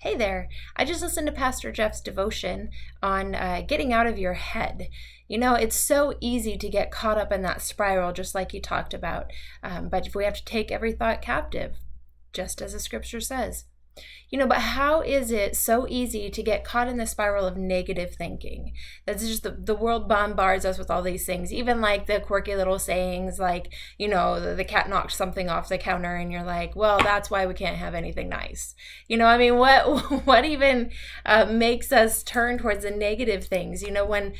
Hey there. I just listened to Pastor Jeff's devotion on getting out of your head. You know, it's so easy to get caught up in that spiral, just like you talked about. But if we have to take every thought captive, just as the scripture says. But how is it so easy to get caught in the spiral of negative thinking? That's just the world bombards us with all these things, even like the quirky little sayings like, the cat knocked something off the counter and you're like, well, that's why we can't have anything nice. What even makes us turn towards the negative things? When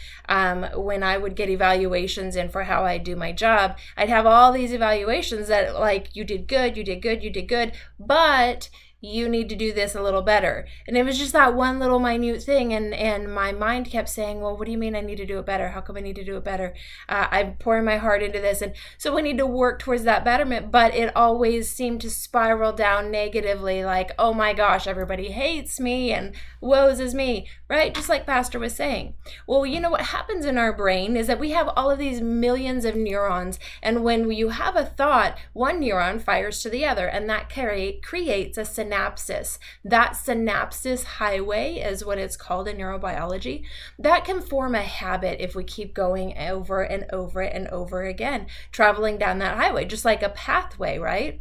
I would get evaluations in for how I do my job, I'd have all these evaluations that like, you did good, you did good, you did good, but you need to do this a little better. And it was just that one little minute thing. And my mind kept saying, well, what do you mean I need to do it better? How come I need to do it better? I'm pouring my heart into this. And so we need to work towards that betterment. But it always seemed to spiral down negatively, like, oh my gosh, everybody hates me and woes is me, right? Just like Pastor was saying. Well, what happens in our brain is that we have all of these millions of neurons. And when you have a thought, one neuron fires to the other, and that creates a synapses. That synapses highway is what it's called in neurobiology. That can form a habit if we keep going over and over and over again, traveling down that highway, just like a pathway, right?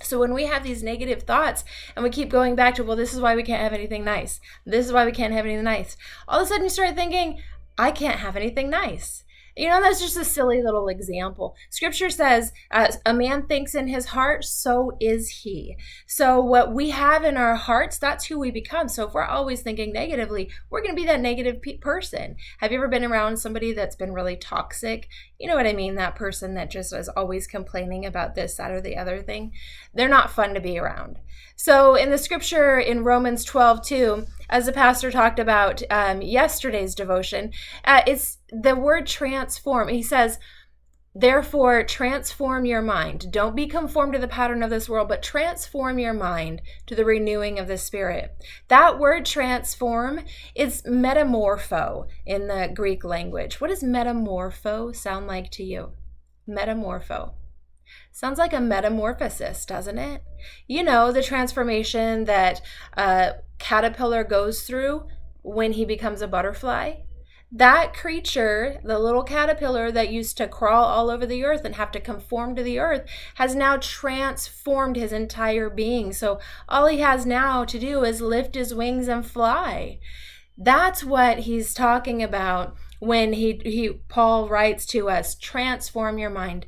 So when we have these negative thoughts and we keep going back to, well, this is why we can't have anything nice. This is why we can't have anything nice. All of a sudden you start thinking, I can't have anything nice. That's just a silly little example. Scripture says, a man thinks in his heart, so is he. So what we have in our hearts, that's who we become. So if we're always thinking negatively, we're going to be that negative person. Have you ever been around somebody that's been really toxic? You know what I mean? That person that just is always complaining about this, that, or the other thing. They're not fun to be around. So in the scripture in Romans 12:2, as the pastor talked about yesterday's devotion, it's the word transform. He says, therefore, transform your mind. Don't be conformed to the pattern of this world, but transform your mind to the renewing of the spirit. That word transform is metamorpho in the Greek language. What does metamorpho sound like to you? Metamorpho. Sounds like a metamorphosis, doesn't it? The transformation that a caterpillar goes through when he becomes a butterfly. That creature, the little caterpillar that used to crawl all over the earth and have to conform to the earth, has now transformed his entire being. So all he has now to do is lift his wings and fly. That's what he's talking about when Paul writes to us, transform your mind.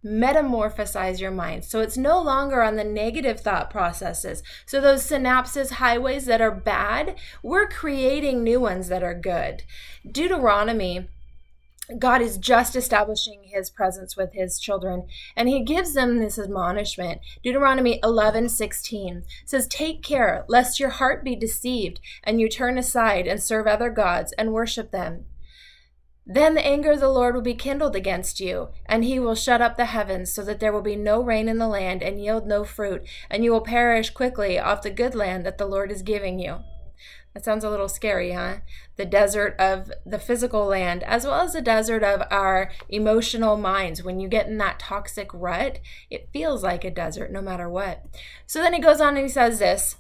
Metamorphosize your mind. So it's no longer on the negative thought processes. So those synapses highways that are bad, we're creating new ones that are good. Deuteronomy, God is just establishing his presence with his children, and he gives them this admonishment. Deuteronomy 11:16 says, take care lest your heart be deceived and you turn aside and serve other gods and worship them. Then the anger of the Lord will be kindled against you, and he will shut up the heavens so that there will be no rain in the land and yield no fruit, and you will perish quickly off the good land that the Lord is giving you. That sounds a little scary, huh? The desert of the physical land, as well as the desert of our emotional minds. When you get in that toxic rut, it feels like a desert no matter what. So then he goes on and he says this,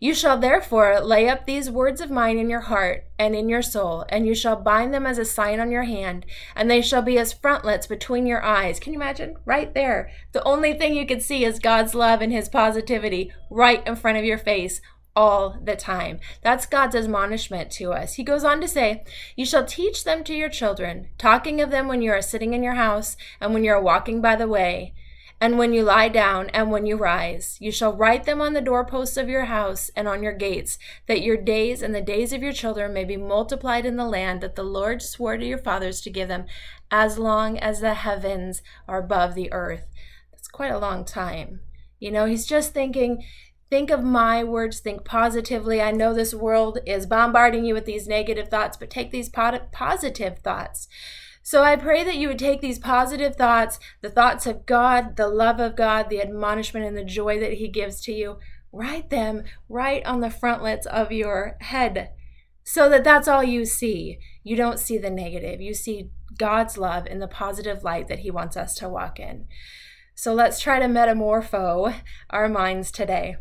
you shall therefore lay up these words of mine in your heart and in your soul, and you shall bind them as a sign on your hand, and they shall be as frontlets between your eyes. Can you imagine? Right there. The only thing you can see is God's love and his positivity right in front of your face all the time. That's God's admonishment to us. He goes on to say, you shall teach them to your children, talking of them when you are sitting in your house and when you are walking by the way, and when you lie down and when you rise. You shall write them on the doorposts of your house and on your gates, that your days and the days of your children may be multiplied in the land that the Lord swore to your fathers to give them, as long as the heavens are above the earth. That's quite a long time. He's just thinking, think of my words, think positively. I know this world is bombarding you with these negative thoughts, but take these positive thoughts. So I pray that you would take these positive thoughts, the thoughts of God, the love of God, the admonishment and the joy that he gives to you, write them right on the frontlets of your head so that that's all you see. You don't see the negative. You see God's love in the positive light that he wants us to walk in. So let's try to metamorpho our minds today.